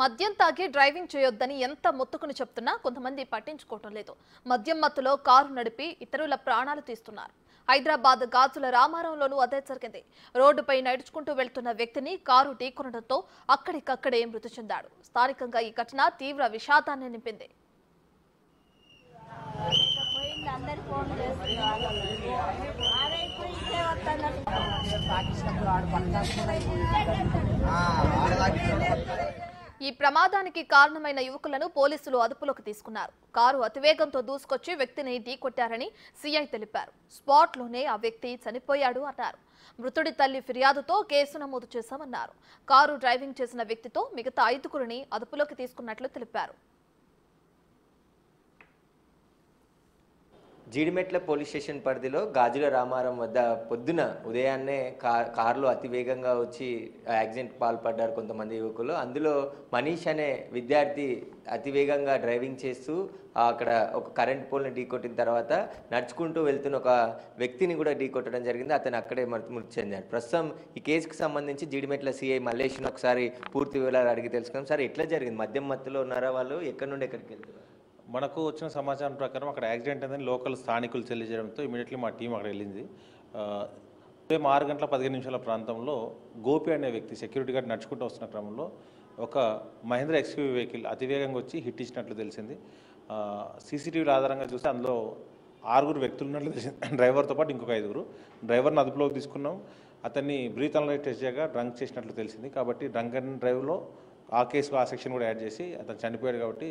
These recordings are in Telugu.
మద్యం తాగి డ్రైవింగ్ చేయొద్దని ఎంత మొత్తుకుని చెప్తున్నా కొంతమంది పట్టించుకోవటం లేదు. మద్యం మత్తులో కారు నడిపి ఇతరుల ప్రాణాలు తీస్తున్నారు. హైదరాబాద్ గాజుల రామారంలోనూ అదే జరిగింది. రోడ్డుపై నడుచుకుంటూ వెళ్తున్న వ్యక్తిని కారు ఢీకొనడంతో అక్కడికక్కడే మృతి చెందాడు. స్థానికంగా ఈ ఘటన తీవ్ర విషాదాన్ని నింపింది. ఈ ప్రమాదానికి కారణమైన యువకులను పోలీసులు అదుపులోకి తీసుకున్నారు. కారు అతివేగంతో దూసుకొచ్చి వ్యక్తిని ఢీకొట్టారని సీఐ తెలిపారు. స్పాట్లోనే ఆ వ్యక్తి చనిపోయాడు అన్నారు. మృతుడి తల్లి ఫిర్యాదుతో కేసు నమోదు చేశామన్నారు. కారు డ్రైవింగ్ చేసిన వ్యక్తితో మిగతా 5గురిని అదుపులోకి తీసుకున్నట్లు తెలిపారు. జీడిమెట్ల పోలీస్ స్టేషన్ పరిధిలో గాజుల రామారం వద్ద పొద్దున ఉదయాన్నే కారులో అతివేగంగా వచ్చి యాక్సిడెంట్ పాల్పడ్డారు కొంతమంది యువకులు. అందులో మనీష్ అనే విద్యార్థి అతివేగంగా డ్రైవింగ్ చేస్తూ అక్కడ ఒక కరెంట్ పోల్ని ఢీకొట్టిన తర్వాత నడుచుకుంటూ వెళ్తున్న ఒక వ్యక్తిని కూడా ఢీకొట్టడం జరిగింది. అతను అక్కడే మృతి చెందాడు. ప్రస్తుతం ఈ కేసుకు సంబంధించి జీడిమెట్ల సిఐ మల్లేష్ను ఒకసారి పూర్తి వివరాలు అడిగి తెలుసుకున్నాం. సార్, ఎట్లా జరిగింది? మద్యం మత్తులో ఉన్నారా వాళ్ళు? ఎక్కడి నుండి ఎక్కడికి వెళ్తున్నారు? మనకు వచ్చిన సమాచారం ప్రకారం అక్కడ యాక్సిడెంట్ అయిందని లోకల్ స్థానికులు తెలియజేయడంతో ఇమీడియట్లీ మా టీం అక్కడ వెళ్ళింది. ఉదయం 6:15 ప్రాంతంలో గోపి అనే వ్యక్తి సెక్యూరిటీ గార్డ్ నడుచుకుంటూ వస్తున్న క్రమంలో ఒక మహేంద్ర ఎక్స్యూవీ వెహికల్ అతివేగంగా వచ్చి హిట్ ఇచ్చినట్లు తెలిసింది. సీసీటీవీల ఆధారంగా చూస్తే అందులో 6 వ్యక్తులు ఉన్నట్లు తెలిసింది. డ్రైవర్తో పాటు ఇంకొక 5. డ్రైవర్ని అదుపులోకి తీసుకున్నాం. అతన్ని బ్రీత్ అనలైజ్ టెస్ట్ చేయగా డ్రంక్ చేసినట్లు తెలిసింది. కాబట్టి డ్రంక్ అండ్ డ్రైవ్లో ఆ కేసుకు ఆ సెక్షన్ కూడా యాడ్ చేసి అతను చనిపోయాడు. కాబట్టి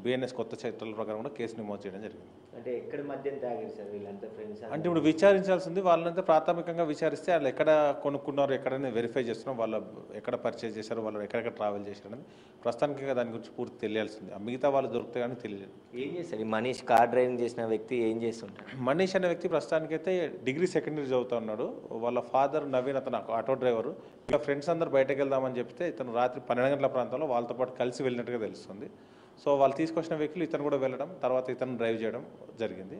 బిఎన్ఎస్ కొత్త చట్టాల ప్రకారం కూడా కేసు నమోదు చేయడం జరిగింది. అంటే ఎక్కడ మద్యం తాగారు సార్ వీళ్ళంతా ఫ్రెండ్స్? అంటే ఇప్పుడు విచారించాల్సింది వాళ్ళంతా ప్రాథమికంగా విచారిస్తే వాళ్ళు ఎక్కడ కొనుక్కున్నారు, ఎక్కడైనా వెరిఫై చేస్తున్నాం, వాళ్ళు ఎక్కడ పర్చేజ్ చేశారు, వాళ్ళు ఎక్కడెక్కడ ట్రావెల్ చేశారు అనేది ప్రస్తుతానికి దాని గురించి పూర్తి తెలియాల్సింది. మిగతా వాళ్ళు దొరికితే కానీ తెలియదు. ఏం చేస్తారు మనీష్? కార్ డ్రైవింగ్ చేసిన వ్యక్తి ఏం చేస్తుంటారు? మనీష్ అనే వ్యక్తి ప్రస్తుతానికైతే డిగ్రీ సెకండరీ చదువుతూ ఉన్నాడు. వాళ్ళ ఫాదర్ నవీన్, అతను ఆటో డ్రైవరు. ఇలా ఫ్రెండ్స్ అందరు బయటకు వెళ్దామని చెప్తే ఇతను రాత్రి 12 గంటల ప్రాంతంలో వాళ్ళతో పాటు కలిసి వెళ్ళినట్టుగా తెలుస్తుంది. సో వాళ్ళు తీసుకొచ్చిన వెహికల్ ఇతను కూడా వెళ్ళడం, తర్వాత ఇతను డ్రైవ్ చేయడం జరిగింది.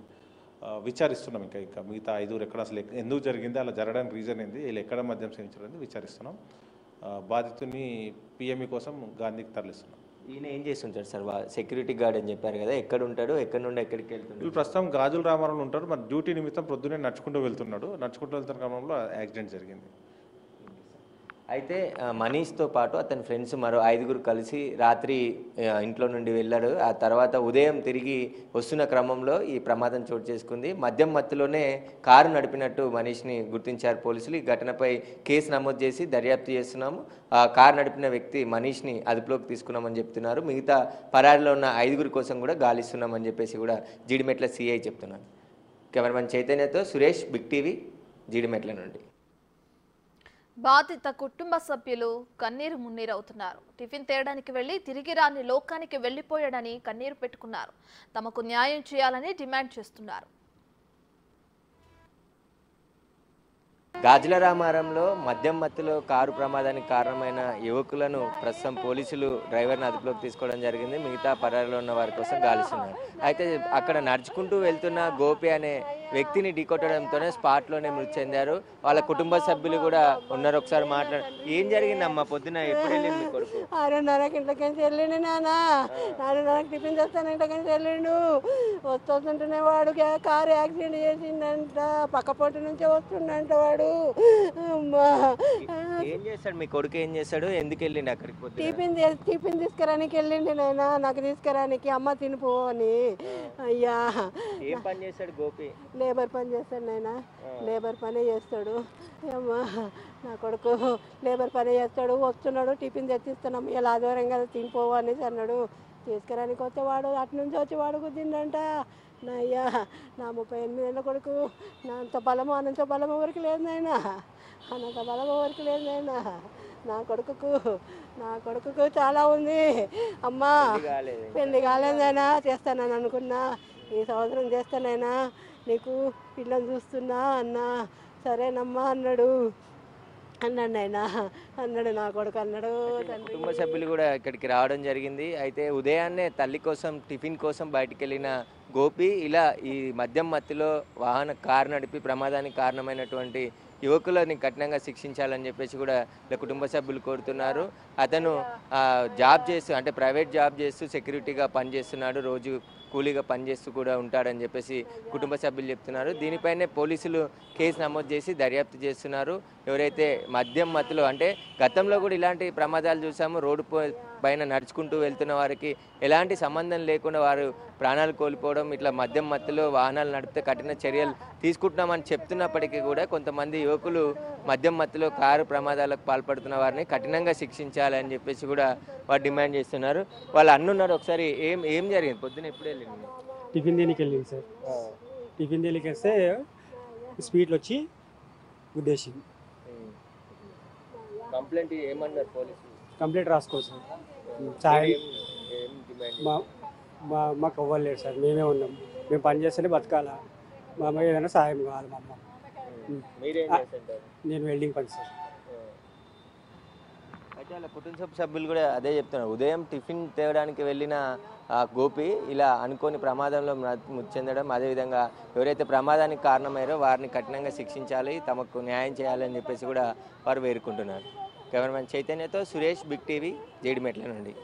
విచారిస్తున్నాం. ఇంకా మిగతా 5 ఎక్కడ అసలు ఎందుకు జరిగింది, అలా జరగడానికి రీజన్ ఏంది, వీళ్ళు ఎక్కడ మద్యం సేవించడం విచారిస్తున్నాం. బాధితుని పిఎంఈ కోసం గాంధీకి తరలిస్తున్నాం. ఈయన ఏం చేస్తుంటారు సార్? సెక్యూరిటీ గార్డ్ అని చెప్పారు కదా, ఎక్కడ ఉంటాడు, ఎక్కడి నుండి ఎక్కడికి వెళ్తున్నాడు? వీళ్ళు ప్రస్తుతం గాజుల రామారంలో ఉంటారు. మరి డ్యూటీ నిమిత్తం ప్రొద్దునే నడుచుకుంటూ వెళ్తున్న క్రమంలో యాక్సిడెంట్ జరిగింది. అయితే మనీష్తో పాటు అతని ఫ్రెండ్స్ మరో 5 కలిసి రాత్రి ఇంట్లో నుండి వెళ్ళాడు. ఆ తర్వాత ఉదయం తిరిగి వస్తున్న క్రమంలో ఈ ప్రమాదం చోటు చేసుకుంది. మద్యం మత్తులోనే కారు నడిపినట్టు మనీష్ని గుర్తించారు పోలీసులు. ఈ ఘటనపై కేసు నమోదు చేసి దర్యాప్తు చేస్తున్నాము. కారు నడిపిన వ్యక్తి మనీష్ని అదుపులోకి తీసుకున్నామని చెప్తున్నారు. మిగతా పరారిలో ఉన్న 5 కోసం కూడా గాలిస్తున్నామని చెప్పేసి కూడా జీడిమెట్ల సిఐ చెప్తున్నారు. కెమెరామెన్ చైతన్యతో సురేష్, బిగ్ టీవీ, జీడిమెట్ల నుండి. బాధిత కుటుంబ సభ్యులు కన్నీరు మున్నీరవుతున్నారు. టిఫిన్ తేయడానికి వెళ్లి తిరిగి రాని లోకానికి వెళ్లిపోయాడని కన్నీరు పెట్టుకున్నారు. తమకు న్యాయం చేయాలని డిమాండ్ చేస్తున్నారు. గాజుల రామారంలో మద్యం మత్తులో కారు ప్రమాదానికి కారణమైన యువకులను ప్రస్తుతం పోలీసులు డ్రైవర్ని అదుపులోకి తీసుకోవడం జరిగింది. మిగతా పరారిలో ఉన్న వారి కోసం గాలిస్తున్నారు. అయితే అక్కడ నడుచుకుంటూ వెళ్తున్న గోపి అనే వ్యక్తిని ఢీకొట్టడంతోనే స్పాట్లోనే మృతి చెందారు. వాళ్ళ కుటుంబ సభ్యులు కూడా ఉన్నారు. ఒకసారి ఏం జరిగిందమ్మా? పొద్దున ఎప్పుడు వెళ్ళింది మీ కొడుకు? 6:30కి ఇంట్లోకి వెళ్ళిండు నాన్న. 6:30కి టిఫిన్ చేస్తాను ఇంట్లోకి వెళ్ళిండు. వస్తుంటేనే వాడు కారు యాక్సిడెంట్ చేసిండంట. పక్కపోటి నుంచే వస్తుండంట వాడు. ఏం చేస్తాడు మీ కొడుకు? ఏం చేస్తాడు? ఎందుకు వెళ్ళిండు అక్కడికి? టిఫిన్ తీసుకురానికి వెళ్ళిండు నాయన. నాకు తీసుకురానికి అమ్మ తినిపో అని. అయ్యా, ఏం పని చేస్తాడు గోపి? లేబర్ పని చేస్తాడు నాయన. లేబర్ పని చేస్తాడు. అమ్మా, నా కొడుకు లేబర్ పని చేస్తాడు. వస్తున్నాడు, టిఫిన్ తెచ్చిస్తున్నాం, ఇలా ఆదివారం కదా తినిపోవు అనేసి అన్నాడు. తీసుకురానికి వస్తే వాడు అటు నుంచి వచ్చి వాడు కుదిండంట. నా అయ్యా, నా 38 ఏళ్ళ కొడుకు. నా అంత బలము అనంత బలం ఎవరికి లేదు నాయన. అనంత బలం ఎవరికి లేదు నాయన. నా కొడుకుకు చాలా ఉంది. అమ్మా, పెళ్లి కాలేదైనా చేస్తానని అనుకున్నా. ఈ సంవత్సరం చేస్తానైనా, నీకు పిల్లలు చూస్తున్నా అన్నా. సరేనమ్మా అన్నాడు. అన్నాడు నా కొడుకు అన్నాడు. కుటుంబ సభ్యులు కూడా ఇక్కడికి రావడం జరిగింది. అయితే ఉదయాన్నే తల్లి కోసం టిఫిన్ కోసం బయటికి వెళ్ళిన గోపి ఇలా ఈ మద్యం మత్తులో కారు నడిపి ప్రమాదానికి కారణమైనటువంటి యువకులని కఠినంగా శిక్షించాలని చెప్పేసి కూడా ఇలా కుటుంబ సభ్యులు కోరుతున్నారు. అతను జాబ్ చేస్తూ అంటే ప్రైవేట్ జాబ్ చేస్తూ సెక్యూరిటీగా పనిచేస్తున్నాడు, రోజు కూలీగా పనిచేస్తూ కూడా ఉంటాడని చెప్పేసి కుటుంబ సభ్యులు చెప్తున్నారు. దీనిపైనే పోలీసులు కేసు నమోదు చేసి దర్యాప్తు చేస్తున్నారు. ఎవరైతే మద్యం మత్తులో అంటే గతంలో కూడా ఇలాంటి ప్రమాదాలు చూసాము, రోడ్డు పైన నడుచుకుంటూ వెళ్తున్న వారికి ఎలాంటి సంబంధం లేకుండా వారు ప్రాణాలు కోల్పోవడం, ఇట్లా మద్యం మత్తులో వాహనాలు నడిపితే కఠిన చర్యలు తీసుకుంటున్నామని చెప్తున్నప్పటికీ కూడా కొంతమంది యువకులు మద్యం మత్తులో కారు ప్రమాదాలకు పాల్పడుతున్న వారిని కఠినంగా శిక్షించాలని చెప్పేసి కూడా వారు డిమాండ్ చేస్తున్నారు. వాళ్ళు అన్నున్నారు. ఒకసారి ఏం జరిగింది? పొద్దున ఎప్పుడు వెళ్ళింది? టిఫిన్ దేనికి వెళ్ళింది సార్. టిఫిన్ దేనికి వస్తే స్పీడ్లో వచ్చి గుద్దేసింది. కంప్లైంట్ ఏమన్నారు పోలీసులు? కంప్లైంట్ రాసుకోవచ్చు సార్. మాకు అవ్వలేదు సార్, మేమే ఉన్నాం, మేము పని చేస్తేనే బతకాలా, మా అమ్మాయి ఏదైనా సాయం కావాలి. మా అమ్మ నేను వెల్డింగ్ పని సార్. అయితే అలా కుటుంబ సభ్యులు కూడా అదే చెప్తున్నారు. ఉదయం టిఫిన్ తేవడానికి వెళ్ళిన గోపి ఇలా అనుకోని ప్రమాదంలో మృతి చెందడం, అదేవిధంగా ఎవరైతే ప్రమాదానికి కారణమయ్యారో వారిని కఠినంగా శిక్షించాలి, తమకు న్యాయం చేయాలని చెప్పేసి కూడా వారు వేడుకుంటున్నారు. కెమెరామెన్ చైతన్యతో సురేష్, బిగ్ టీవీ, జేడిమెట్ల నుండి.